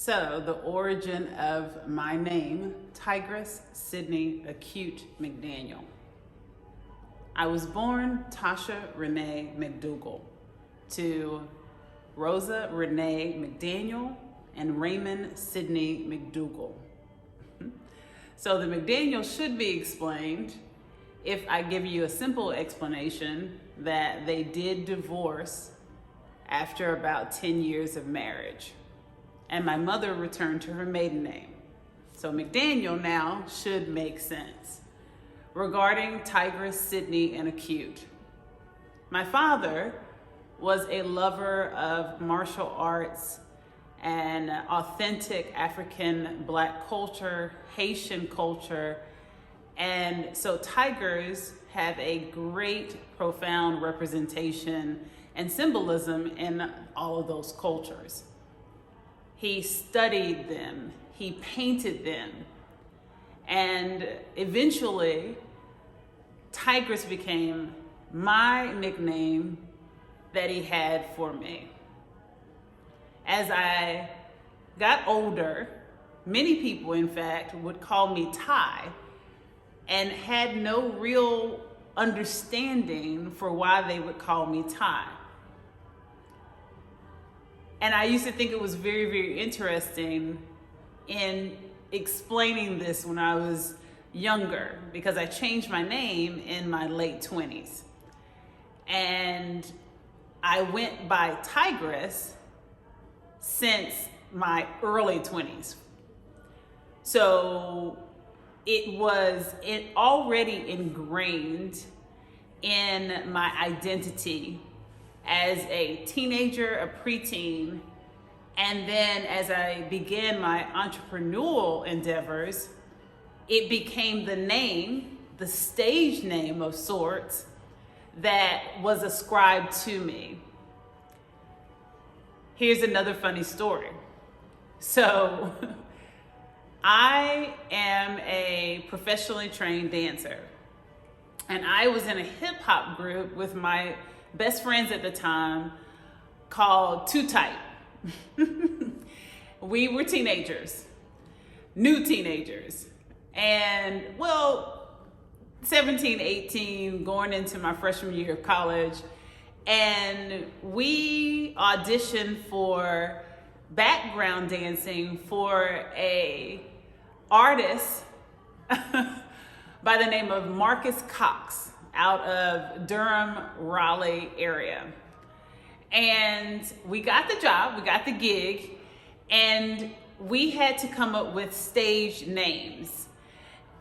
So, the origin of my name, Tigress Sydney Acute McDaniel. I was born Tasha Renee McDougal to Rosa Renee McDaniel and Raymond Sidney McDougal. So the McDaniel should be explained if I give you a simple explanation that they did divorce after about 10 years of marriage. And my mother returned to her maiden name. So McDaniel now should make sense. Regarding Tigress, Sydney, and Acute, my father was a lover of martial arts and authentic African Black culture, Haitian culture. And so tigers have a great, profound representation and symbolism in all of those cultures. He studied them, he painted them, and eventually Tigress became my nickname that he had for me. As I got older, many people, in fact, would call me Ty and had no real understanding for why they would call me Ty. And I used to think it was very, very interesting in explaining this when I was younger, because I changed my name in my late 20s. And I went by Tigress since my early 20s. So it was already ingrained in my identity as a teenager, a preteen, and then as I began my entrepreneurial endeavors, it became the name, the stage name of sorts, that was ascribed to me. Here's another funny story. So I am a professionally trained dancer, and I was in a hip hop group with my best friends at the time called Too Tight. We were teenagers, new teenagers, and 17, 18, going into my freshman year of college. And we auditioned for background dancing for a artist by the name of Marcus Cox out of Durham, Raleigh area. And we got the job, we got the gig, and we had to come up with stage names.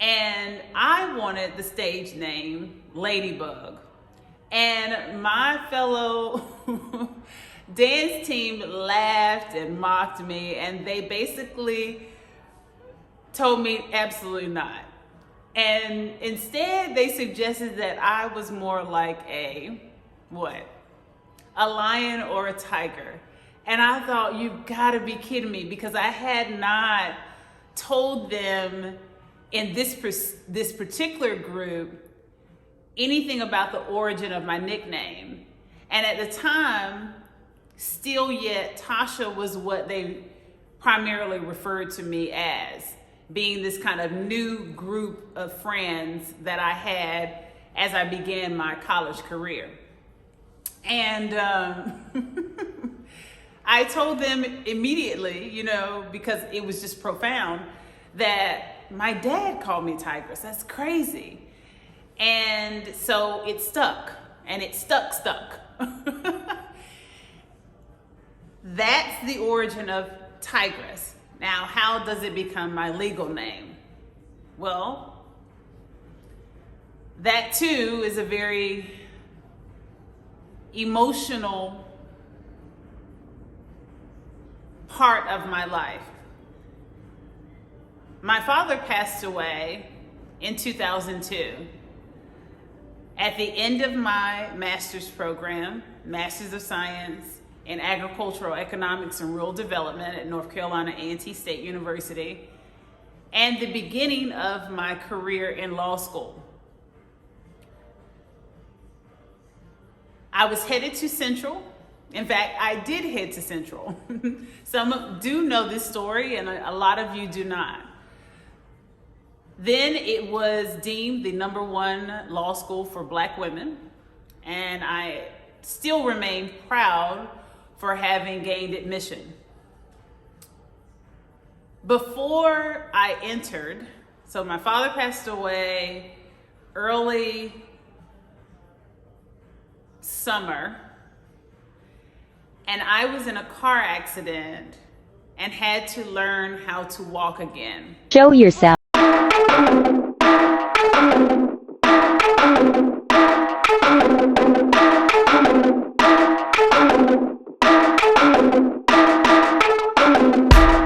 And I wanted the stage name Ladybug. And my fellow dance team laughed and mocked me, and they basically told me absolutely not. And instead, they suggested that I was more like a lion or a tiger. And I thought, you've got to be kidding me, because I had not told them in this particular group anything about the origin of my nickname. And at the time, Still Yet Tasha was what they primarily referred to me as, being this kind of new group of friends that I had as I began my college career. And I told them immediately, because it was just profound, that my dad called me Tigress. That's crazy. And so it stuck, and it stuck. That's the origin of Tigress. Now, how does it become my legal name? Well, that too is a very emotional part of my life. My father passed away in 2002. At the end of my master's program, Master's of Science in Agricultural Economics and Rural Development at North Carolina A&T State University, and the beginning of my career in law school. I was headed to Central In fact, I did head to Central. Some do know this story, and a lot of you do not. Then it was deemed the #1 law school for Black women, and I still remain proud for having gained admission. Before I entered, so my father passed away early summer, and I was in a car accident and had to learn how to walk again. Show yourself.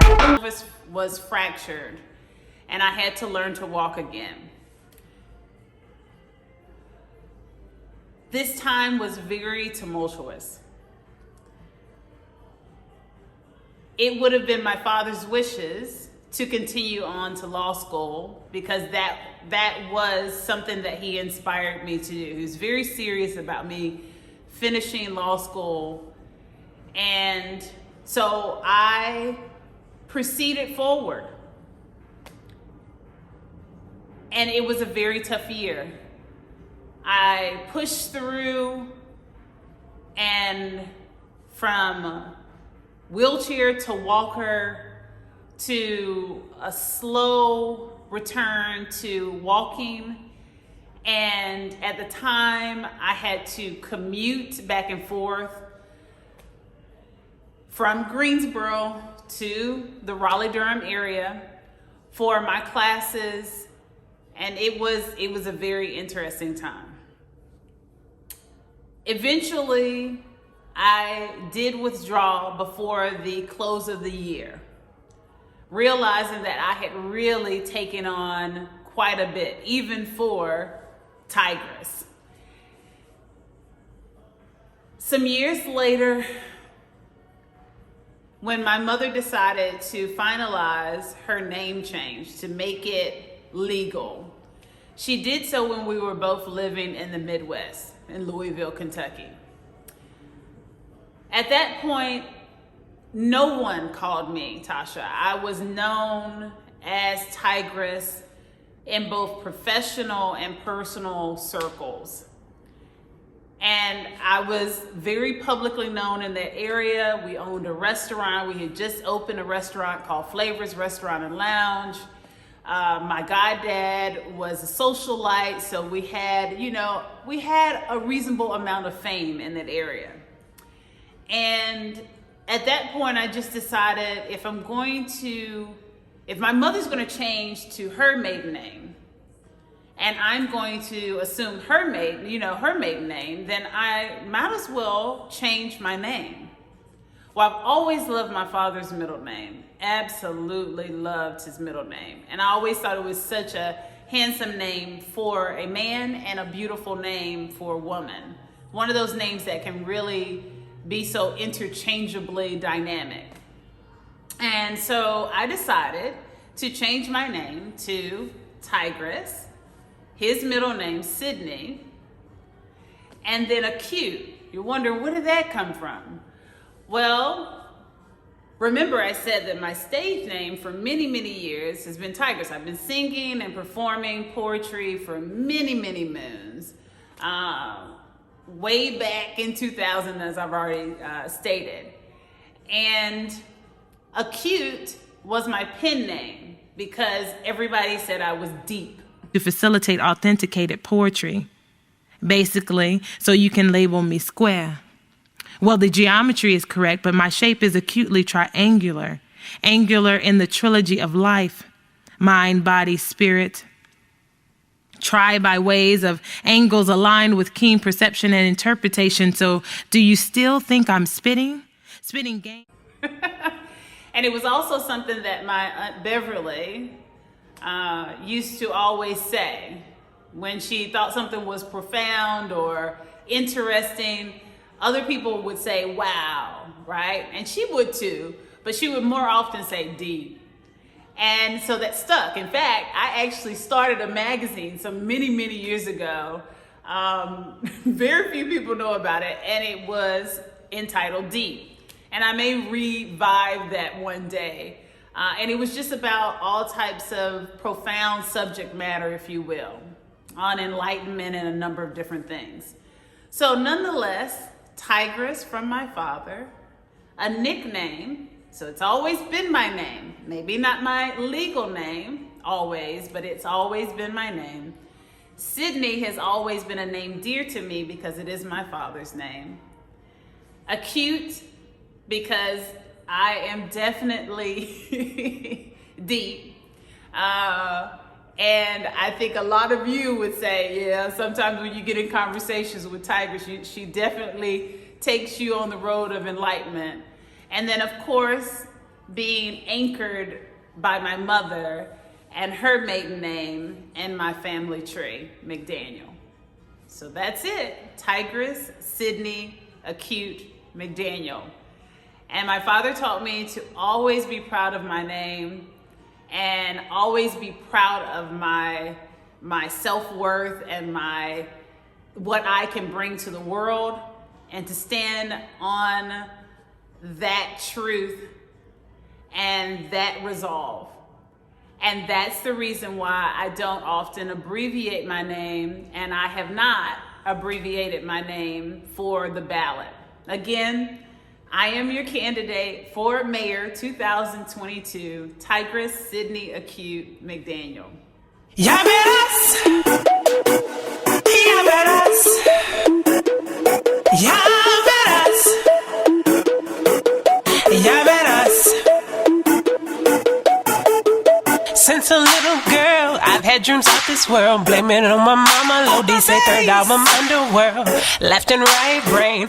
Pelvis was fractured, and I had to learn to walk again. This time was very tumultuous. It would have been my father's wishes to continue on to law school because that was something that he inspired me to do. He was very serious about me finishing law school. And so I proceeded forward. And it was a very tough year. I pushed through, and from wheelchair to walker to a slow return to walking. And at the time, I had to commute back and forth from Greensboro to the Raleigh-Durham area for my classes, and it was a very interesting time. Eventually, I did withdraw before the close of the year, realizing that I had really taken on quite a bit, even for Tigress. Some years later, when my mother decided to finalize her name change to make it legal, she did so when we were both living in the Midwest, in Louisville, Kentucky. At that point, no one called me Tasha. I was known as Tigress in both professional and personal circles. And I was very publicly known in that area. We owned a restaurant. We had just opened a restaurant called Flavors Restaurant and Lounge. My goddad was a socialite, so we had a reasonable amount of fame in that area. And at that point, I just decided if my mother's going to change to her maiden name, and I'm going to assume her maiden name, then I might as well change my name. Well, I've always loved my father's middle name. Absolutely loved his middle name. And I always thought it was such a handsome name for a man and a beautiful name for a woman. One of those names that can really be so interchangeably dynamic. And so I decided to change my name to Tigress, his middle name, Sydney, and then Acute. You're wondering, where did that come from? Well, remember I said that my stage name for many, many years has been Tigress. I've been singing and performing poetry for many, many moons. Way back in 2000, as I've already stated. And Acute was my pen name because everybody said I was deep. To facilitate authenticated poetry, basically, so you can label me square. Well, the geometry is correct, but my shape is acutely triangular, angular in the trilogy of life, mind, body, spirit. Try by ways of angles aligned with keen perception and interpretation. So do you still think I'm spitting? Spitting game. And it was also something that my Aunt Beverly used to always say when she thought something was profound or interesting. Other people would say, wow, right? And she would too, but she would more often say deep. And so that stuck. In fact, I actually started a magazine some many, many years ago. Very few people know about it. And it was entitled Deep. And I may revive that one day. And it was just about all types of profound subject matter, if you will, on enlightenment and a number of different things. So nonetheless, Tigress from my father, a nickname, so it's always been my name, maybe not my legal name always, but it's always been my name. Sydney has always been a name dear to me because it is my father's name. Acute, because I am definitely deep. And I think a lot of you would say, yeah, sometimes when you get in conversations with Tigress, she definitely takes you on the road of enlightenment. And then, of course, being anchored by my mother and her maiden name and my family tree, McDaniel. So that's it. Tigress, Sydney, Acute, McDaniel. And my father taught me to always be proud of my name and always be proud of my self-worth and what I can bring to the world, and to stand on that truth and that resolve. And that's the reason why I don't often abbreviate my name, and I have not abbreviated my name for the ballot. Again, I am your candidate for Mayor 2022, Tigress Sydney Acute McDaniel. Ya verás, ya verás, ya verás, ya verás. Since a little girl, I've had dreams out this world. Blaming it on my mama, Lodi say third album underworld. Left and right brain.